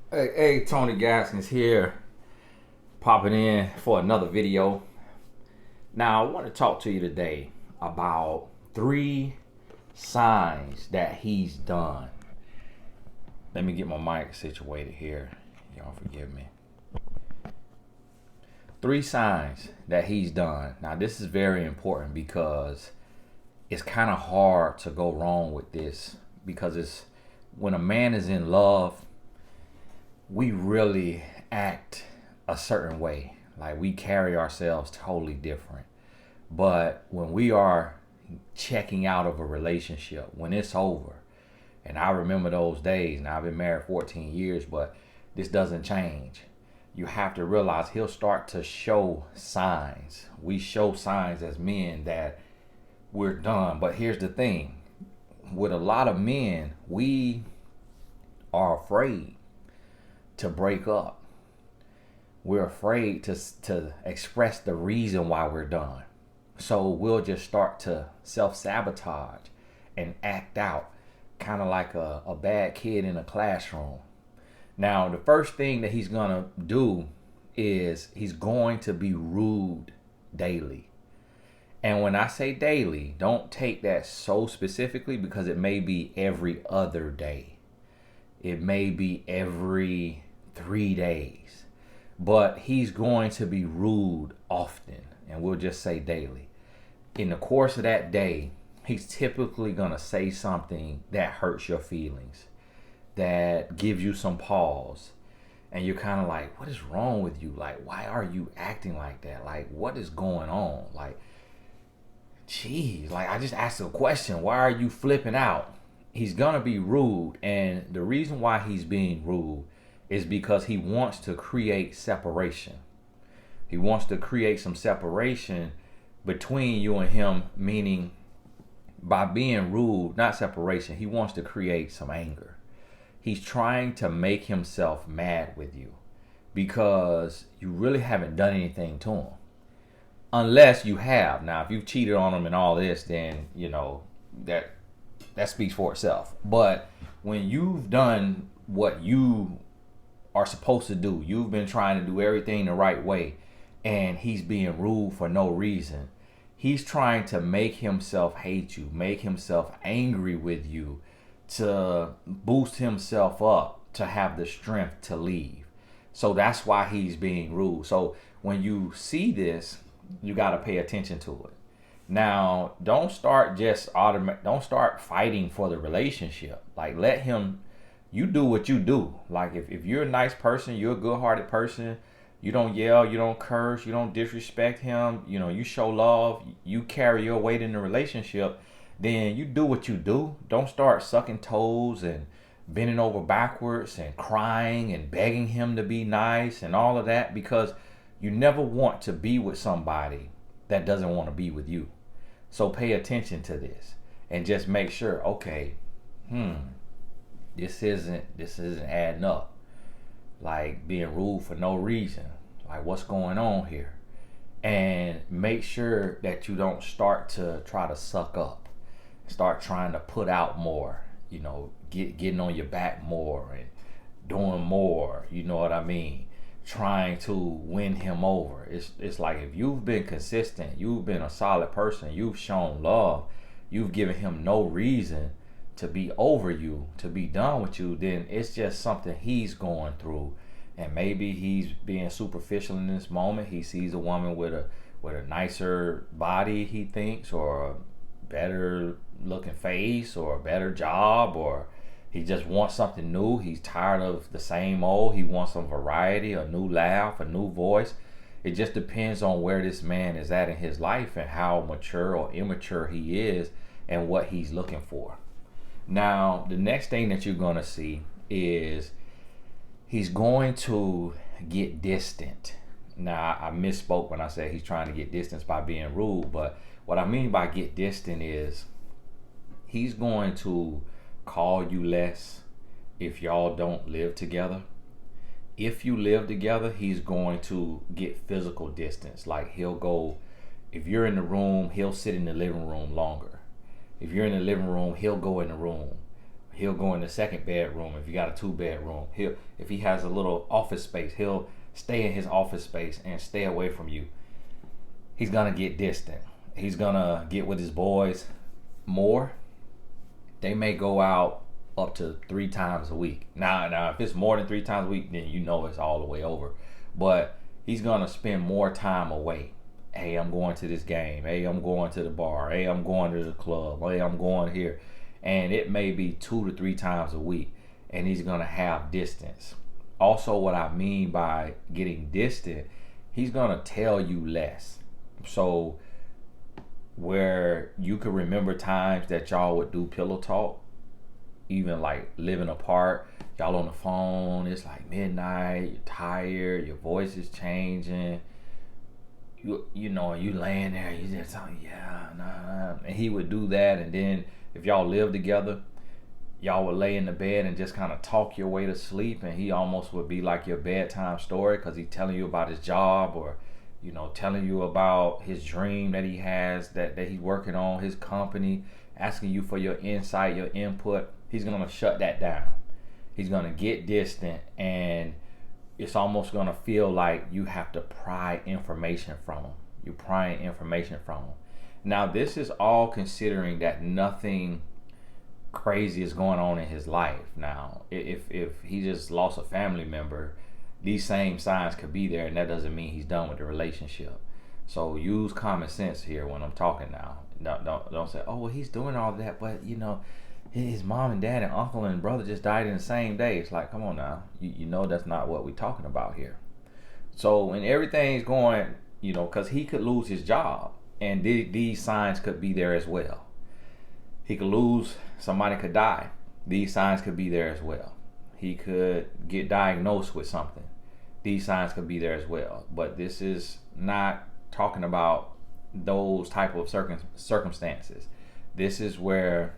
Hey, Tony Gaskins here, popping in for another video. Now, I want to talk to you today about 3 signs that he's done. Let me get my mic situated here. Y'all forgive me. 3 signs that he's done. Now, this is very important because it's kind of hard to go wrong with this because it's when a man is in love, we really act a certain way. Like we carry ourselves totally different. But when we are checking out of a relationship, when it's over, and I remember those days, now I've been married 14 years, but this doesn't change. You have to realize he'll start to show signs. We show signs as men that we're done. But here's the thing with a lot of men, we are afraid to break up. We're afraid to express the reason why we're done. So we'll just start to self-sabotage and act out kind of like a bad kid in a classroom. Now, the first thing that he's going to do is he's going to be rude daily. And when I say daily, don't take that so specifically because it may be every other day. It may be every 3 days. But he's going to be rude often, and we'll just say daily. In the course of that day, he's typically going to say something that hurts your feelings, that gives you some pause. And you're kind of like, what is wrong with you? Like, why are you acting like that? Like, what is going on? Like, geez, like I just asked a question. Why are you flipping out? He's going to be rude. And the reason why he's being rude is because he wants to create separation. He wants to create some separation between you and him, meaning by being rude, not separation, he wants to create some anger. He's trying to make himself mad with you because you really haven't done anything to him. Unless you have. Now, if you've cheated on him and all this, then, that speaks for itself. But when you've done what you are supposed to do, you've been trying to do everything the right way, and he's being rude for no reason. He's trying to make himself hate you, make himself angry with you, to boost himself up, to have the strength to leave. So that's why he's being rude. So when you see this, you got to pay attention to it. Now, don't start don't start fighting for the relationship. Like, let him, you do what you do. Like, if you're a nice person, you're a good-hearted person, you don't yell, you don't curse, you don't disrespect him, you show love, you carry your weight in the relationship, then you do what you do. Don't start sucking toes and bending over backwards and crying and begging him to be nice and all of that, because you never want to be with somebody that doesn't want to be with you. So pay attention to this and just make sure, okay, this isn't adding up. Like being rude for no reason. Like, what's going on here? And make sure that you don't start to try to suck up. Start trying to put out more, getting on your back more and doing more, you know what I mean? Trying to win him over. It's like if you've been consistent, you've been a solid person, you've shown love, you've given him no reason to be over you, to be done with you, then it's just something he's going through. And maybe he's being superficial in this moment. He sees a woman with a nicer body, he thinks, or a better looking face, or a better job, or he just wants something new. He's tired of the same old. He wants some variety, a new laugh, a new voice. It just depends on where this man is at in his life and how mature or immature he is and what he's looking for. Now, the next thing that you're going to see is he's going to get distant. Now, I misspoke when I said he's trying to get distance by being rude, but what I mean by get distant is he's going to call you less if y'all don't live together. If you live together, he's going to get physical distance. Like he'll go, if you're in the room, he'll sit in the living room longer. If you're in the living room, he'll go in the room. he'll go in the second bedroom. If you got a 2 bedroom, if he has a little office space, he'll stay in his office space and stay away from you. He's gonna get distant. He's gonna get with his boys more. They may go out up to 3 times a week. Now, if it's more than 3 times a week, then you know it's all the way over. But he's gonna spend more time away. Hey, I'm going to this game. Hey, I'm going to the bar. Hey, I'm going to the club. Hey, I'm going here. And it may be 2 to 3 times a week. And he's going to have distance. Also, what I mean by getting distant, he's going to tell you less. So, where you could remember times that y'all would do pillow talk, even like living apart, y'all on the phone, it's like midnight, you're tired, your voice is changing. You know, you laying there, you just talking, yeah, nah. And he would do that, and then if y'all live together, y'all would lay in the bed and just kind of talk your way to sleep, and he almost would be like your bedtime story because he's telling you about his job, or telling you about his dream that he has, that he's working on, his company, asking you for your insight, your input. He's going to shut that down. He's going to get distant, and it's almost going to feel like you have to pry information from him. You're prying information from him. Now, this is all considering that nothing crazy is going on in his life. Now, if he just lost a family member, these same signs could be there, and that doesn't mean he's done with the relationship. So use common sense here when I'm talking now. Don't say, oh, well, he's doing all that, but his mom and dad and uncle and brother just died in the same day. It's like, come on now. You know that's not what we're talking about here. So when everything's going, because he could lose his job, and these signs could be there as well. He could lose, somebody could die. These signs could be there as well. He could get diagnosed with something. These signs could be there as well. But this is not talking about those type of circumstances. This is where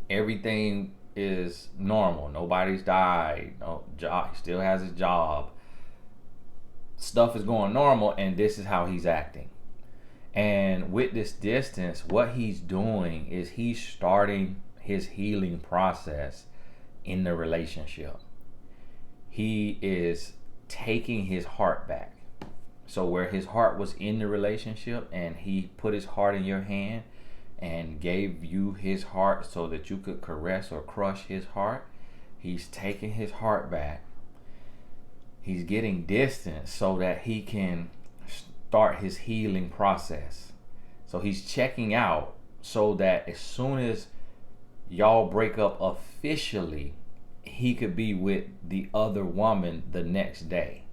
everything is normal. Nobody's died. No job. He still has his job. Stuff is going normal, and this is how he's acting. And with this distance, what he's doing is he's starting his healing process in the relationship. He is taking his heart back. So where his heart was in the relationship, and he put his heart in your hand and gave you his heart so that you could caress or crush his heart, he's taking his heart back. He's getting distance so that he can start his healing process. So he's checking out so that as soon as y'all break up officially, he could be with the other woman the next day,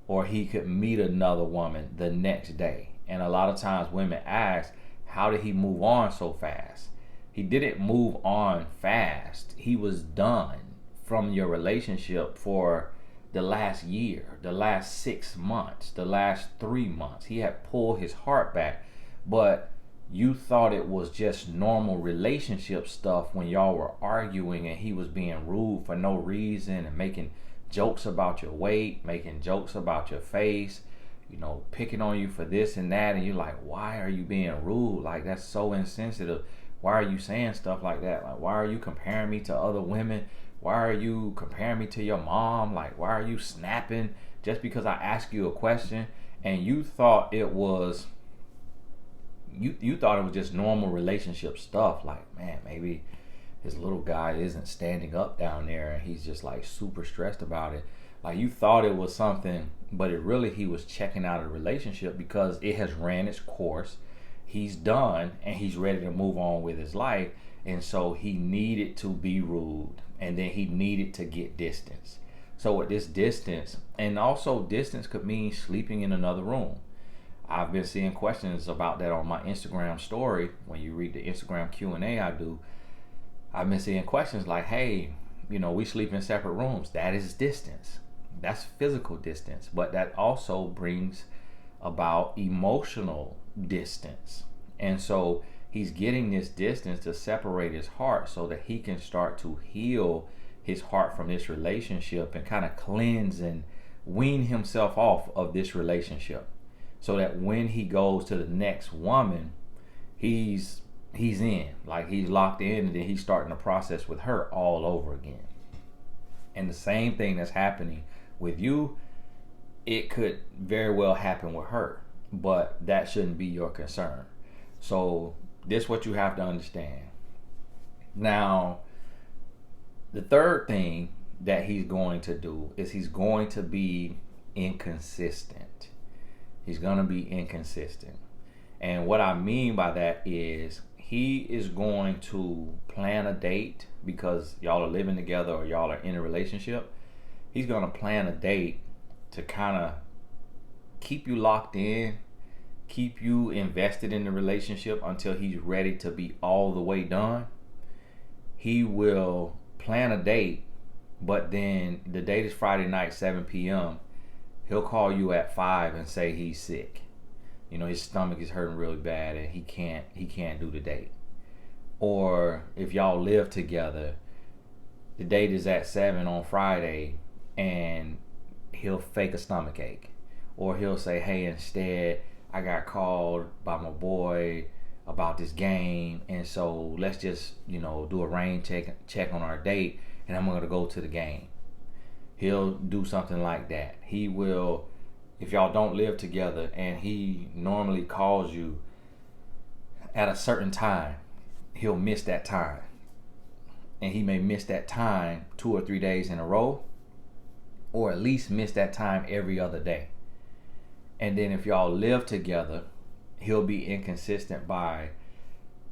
or he could meet another woman the next day. And a lot of times women ask, how did he move on so fast? He didn't move on fast. He was done from your relationship for the last year, the last 6 months, the last 3 months. He had pulled his heart back, but you thought it was just normal relationship stuff when y'all were arguing and he was being rude for no reason and making jokes about your weight, making jokes about your face, picking on you for this and that. And you're like, why are you being rude? Like, that's so insensitive. Why are you saying stuff like that? Like, why are you comparing me to other women? Why are you comparing me to your mom? Like, why are you snapping just because I ask you a question? And you thought it was you thought it was just normal relationship stuff. Like, man, maybe his little guy isn't standing up down there and he's just like super stressed about it. Like, you thought it was something, but he was checking out of the relationship because it has ran its course. He's done and he's ready to move on with his life. And so he needed to be rude, and then he needed to get distance. So with this distance, and also distance could mean sleeping in another room. I've been seeing questions about that on my Instagram story. When you read the Instagram Q&A I do, I've been seeing questions like, hey, we sleep in separate rooms. That is distance. That's physical distance. But that also brings about emotional distance. And so he's getting this distance to separate his heart so that he can start to heal his heart from this relationship and kind of cleanse and wean himself off of this relationship, so that when he goes to the next woman, he's he's in, like he's locked in, and then he's starting the process with her all over again. And the same thing that's happening with you, it could very well happen with her, but that shouldn't be your concern. So this is what you have to understand. Now, the third thing that he's going to do is he's going to be inconsistent. He's going to be inconsistent. And what I mean by that is he is going to plan a date because y'all are living together or y'all are in a relationship. He's going to plan a date to kind of keep you locked in, keep you invested in the relationship until he's ready to be all the way done. He will plan a date, but then the date is Friday night, 7 p.m. He'll call you at 5 and say he's sick. You know, his stomach is hurting really bad and he can't do the date. Or if y'all live together, the date is at 7 on Friday and he'll fake a stomach ache. Or he'll say, hey, instead, I got called by my boy about this game, and so let's just, do a rain check on our date, and I'm going to go to the game. He'll do something like that. He will, if y'all don't live together and he normally calls you at a certain time, he'll miss that time. And he may miss that time 2 or 3 days in a row, or at least miss that time every other day. And then if y'all live together, he'll be inconsistent by,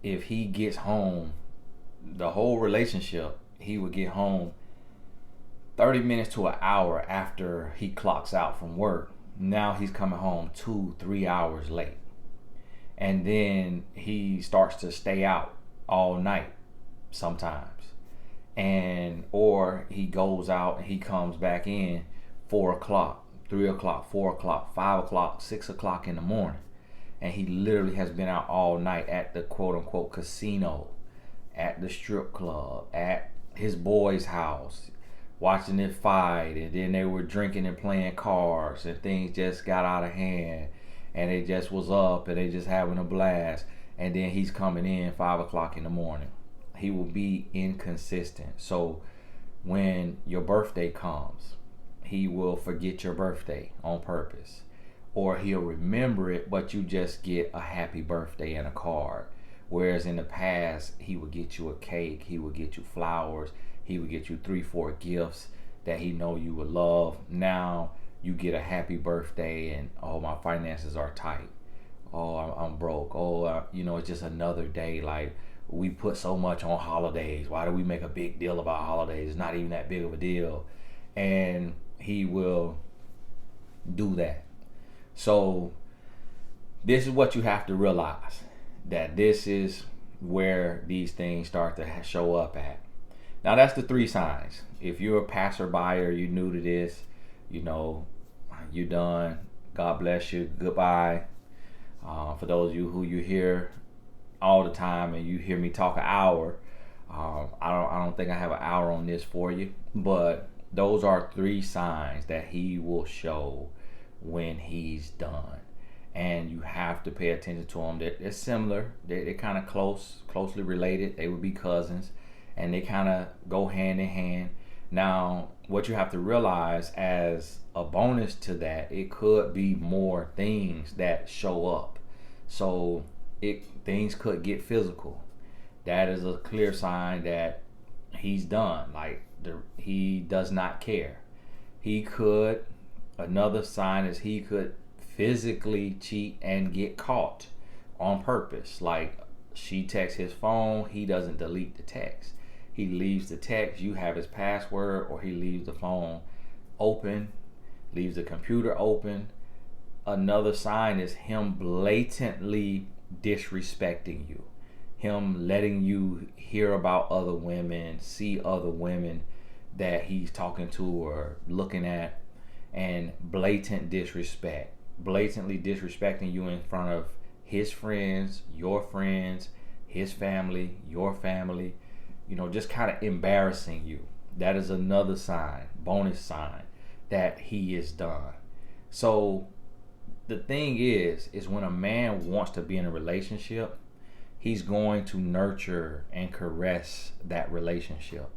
if he gets home, the whole relationship, he would get home 30 minutes to an hour after he clocks out from work. Now he's coming home 2-3 hours late. And then he starts to stay out all night sometimes. Or he goes out and he comes back in 4 o'clock, 3 o'clock, 4 o'clock, 5 o'clock, 6 o'clock in the morning. And he literally has been out all night at the quote unquote casino, at the strip club, at his boy's house, watching it fight. And then they were drinking and playing cards and things just got out of hand. And they just was up and they just having a blast. And then he's coming in 5 o'clock in the morning. He will be inconsistent. So when your birthday comes, he will forget your birthday on purpose. Or he'll remember it, but you just get a happy birthday and a card. Whereas in the past, he would get you a cake, he would get you flowers, he would get you 3-4 gifts that he know you would love. Now you get a happy birthday and, oh, my finances are tight. Oh, I'm broke. Oh, it's just another day. Like, we put so much on holidays. Why do we make a big deal about holidays? It's not even that big of a deal. And he will do that. So this is what you have to realize, that this is where these things start to show up at. Now that's the 3 signs. If you're a passerby or you're new to this, you done. God bless you. Goodbye. For those of you who you hear all the time and you hear me talk an hour, I don't think I have an hour on this for you, but those are 3 signs that he will show when he's done. And you have to pay attention to them. They're similar. They're kind of closely related. They would be cousins, and they kind of go hand in hand. Now, what you have to realize as a bonus to that, it could be more things that show up. So things could get physical. That is a clear sign that he's done. Like, he does not care. Another sign is he could physically cheat and get caught on purpose. Like, she texts his phone, he doesn't delete the text. He leaves the text, you have his password, or he leaves the phone open, leaves the computer open. Another sign is him blatantly disrespecting you. Him letting you hear about other women, see other women that he's talking to or looking at, and blatant disrespect. Blatantly disrespecting you in front of his friends, your friends, his family, your family. Just kind of embarrassing you. That is another sign, bonus sign, that he is done. So the thing is when a man wants to be in a relationship, he's going to nurture and caress that relationship.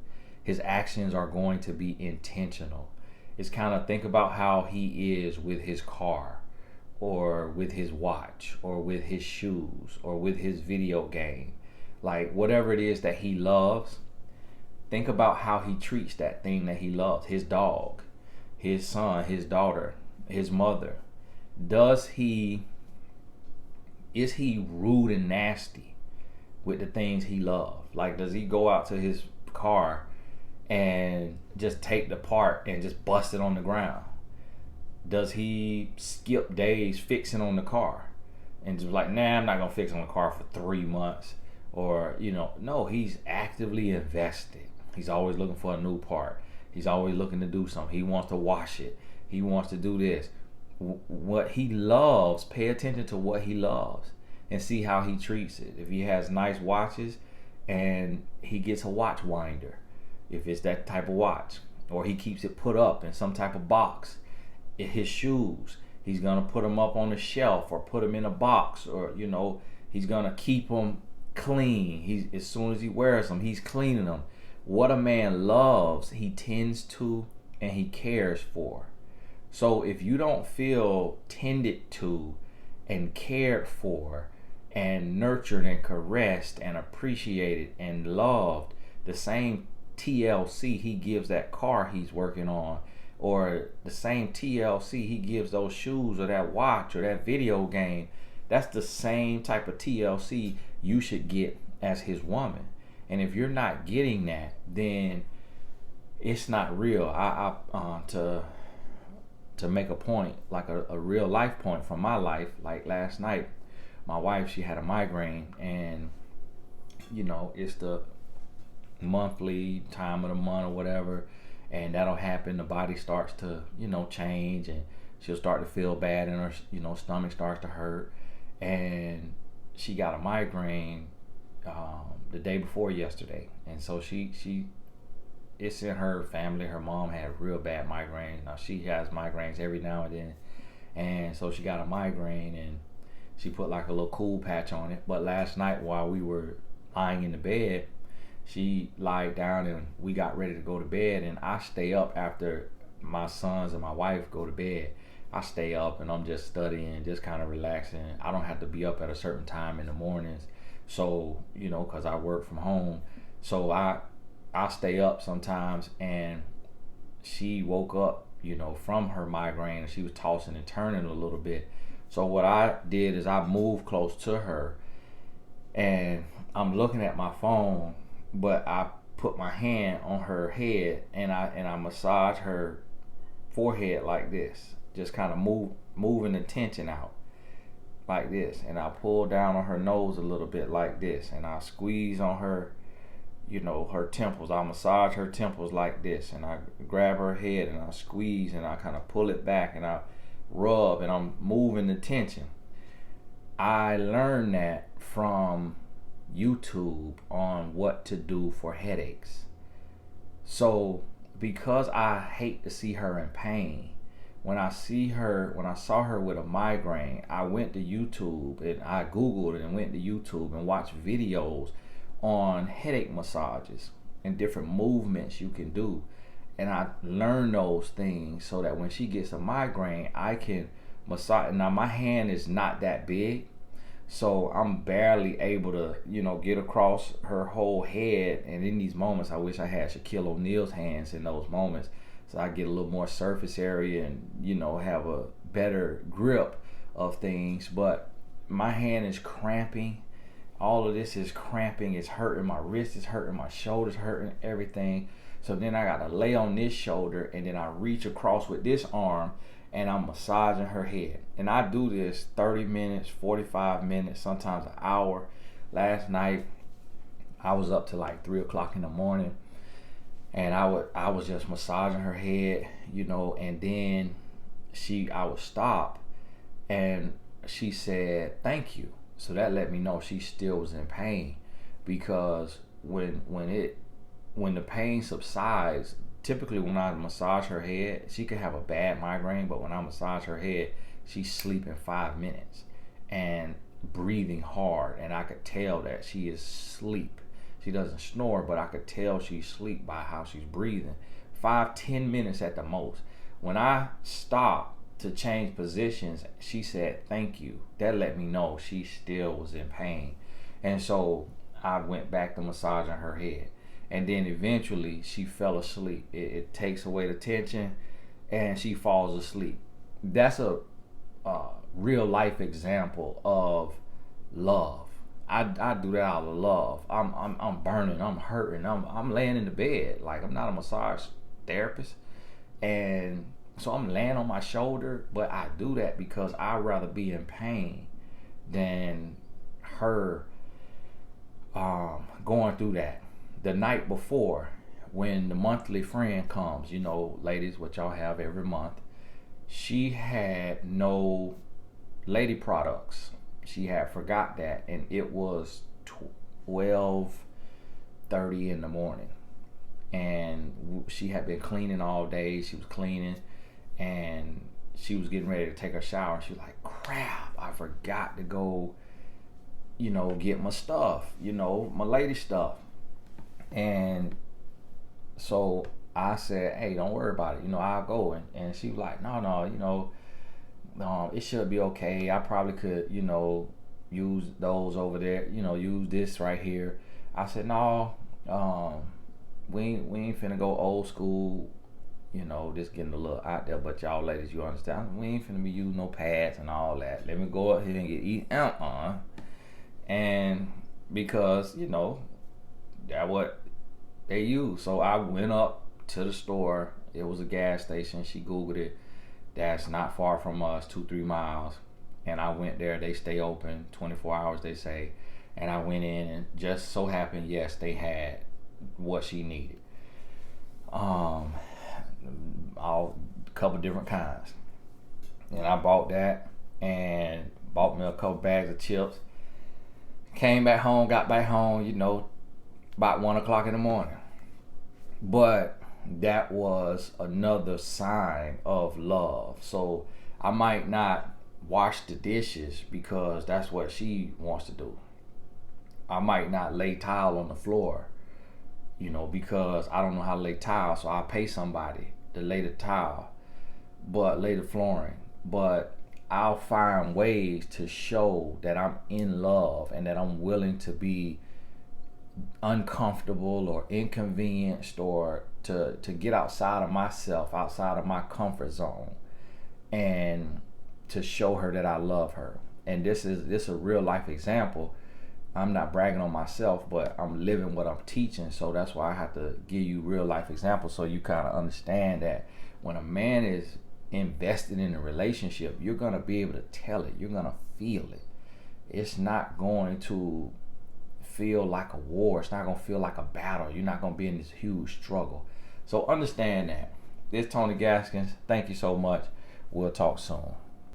His actions are going to be intentional. It's kind of, think about how he is with his car, or with his watch, or with his shoes, or with his video game. Like, whatever it is that he loves, think about how he treats that thing that he loves. His dog, his son, his daughter, his mother. Is he rude and nasty with the things he loves? Like, does he go out to his car and just take the part and just bust it on the ground? Does he skip days fixing on the car and just like, nah, I'm not gonna fix on the car for 3 months? Or, no, he's actively invested. He's always looking for a new part. He's always looking to do something. He wants to wash it. He wants to do this. What he loves, pay attention to what he loves and see how he treats it. If he has nice watches, and he gets a watch winder, if it's that type of watch, or he keeps it put up in some type of box. His shoes, he's gonna put them up on a shelf or put them in a box, or he's gonna keep them clean. As soon as he wears them, he's cleaning them. What a man loves, he tends to and he cares for. So if you don't feel tended to and cared for and nurtured and caressed and appreciated and loved, the same TLC he gives that car he's working on, or the same TLC he gives those shoes or that watch or that video game, that's the same type of TLC you should get as his woman. And if you're not getting that, then it's not real. To make a point, like a real life point from my life, like last night, my wife, she had a migraine, and it's the monthly time of the month or whatever, and that'll happen. The body starts to change, and she'll start to feel bad, and her stomach starts to hurt, and she got a migraine the day before yesterday. And so she it's in her family. Her mom had real bad migraines. Now she has migraines every now and then, and so she got a migraine, and she put like a little cool patch on it. But last night, while we were lying in the bed, she lied down and we got ready to go to bed. And I stay up after my sons and my wife go to bed. I stay up and I'm just studying, just kind of relaxing. I don't have to be up at a certain time in the mornings, so because I work from home. So I stay up sometimes. And she woke up from her migraine, and she was tossing and turning a little bit. So what I did is I moved close to her, and I'm looking at my phone, but I put my hand on her head, and I massage her forehead like this, just kind of moving the tension out like this, and I pull down on her nose a little bit like this, and I squeeze on her her temples. I massage her temples like this, and I grab her head and I squeeze, and I kind of pull it back, and I rub, and I'm moving the tension. I learned that from YouTube on what to do for headaches. So because I hate to see her in pain, when I saw her with a migraine, I went to YouTube, and I Googled it and went to YouTube and watched videos on headache massages and different movements you can do. And I learned those things so that when she gets a migraine, I can massage. Now my hand is not that big, so I'm barely able to get across her whole head. And in these moments, I wish I had Shaquille O'Neal's hands in those moments, so I get a little more surface area and have a better grip of things. But my hand is cramping. All of this is cramping. It's hurting. My wrist is hurting. My shoulder's hurting. Everything. So then I got to lay on this shoulder, and then I reach across with this arm, and I'm massaging her head. And I do this 30 minutes, 45 minutes, sometimes an hour. Last night, I was up to like 3 o'clock in the morning, and I was just massaging her head, and then I would stop, and she said, "Thank you." So that let me know she still was in pain, because when the pain subsides, typically when I massage her head, she could have a bad migraine, but when I massage her head, she's sleeping 5 minutes. And breathing hard, and I could tell that she is asleep. She doesn't snore, but I could tell she's asleep by how she's breathing. 5-10 minutes at the most. When I stopped to change positions, she said thank you. That let me know she still was in pain. And so I went back to massaging her head. And then eventually she fell asleep. It takes away the tension and she falls asleep. That's a real life example of love. I do that out of love. I'm burning, I'm hurting, I'm laying in the bed. Like, I'm not a massage therapist. And so I'm laying on my shoulder, but I do that because I'd rather be in pain than her going through that. The night before, when the monthly friend comes, you know, ladies, what y'all have every month, she had no lady products. She had forgot that, and it was 12:30 in the morning, and she had been cleaning all day. She was cleaning, and she was getting ready to take her shower. She was like, crap, I forgot to go, you know, get my stuff, you know, my lady stuff. And so I said, hey, don't worry about it, you know, I'll go. And she was like, no, you know, it should be okay. I probably could, you know, use those over there, you know, use this right here. I said, no, we ain't finna go old school, you know, just getting a little out there, but y'all ladies, you understand, we ain't finna be using no pads and all that. Let me go up here and get and because, you know, that what they use. So I went up to the store. It was a gas station. She Googled it. That's not far from us, 2-3 miles. And I went there. They stay open 24 hours, they say. And I went in, and just so happened, yes, they had what she needed. A couple different kinds. And I bought that and bought me a couple bags of chips. Came back home, got back home, you know, about 1 o'clock in the morning. But that was another sign of love. So I might not wash the dishes because that's what she wants to do. I might not lay tile on the floor, you know, because I don't know how to lay tile. So I pay somebody to lay the tile, but lay the flooring. But I'll find ways to show that I'm in love and that I'm willing to be uncomfortable or inconvenienced, or to get outside of myself, outside of my comfort zone, and to show her that I love her. And this is a real life example. I'm not bragging on myself, but I'm living what I'm teaching. So that's why I have to give you real life examples, so you kind of understand that when a man is invested in a relationship, you're going to be able to tell it. You're going to feel it. It's not going to feel like a war. It's not going to feel like a battle. You're not going to be in this huge struggle. So understand that. This is Tony Gaskins. Thank you so much. We'll talk soon.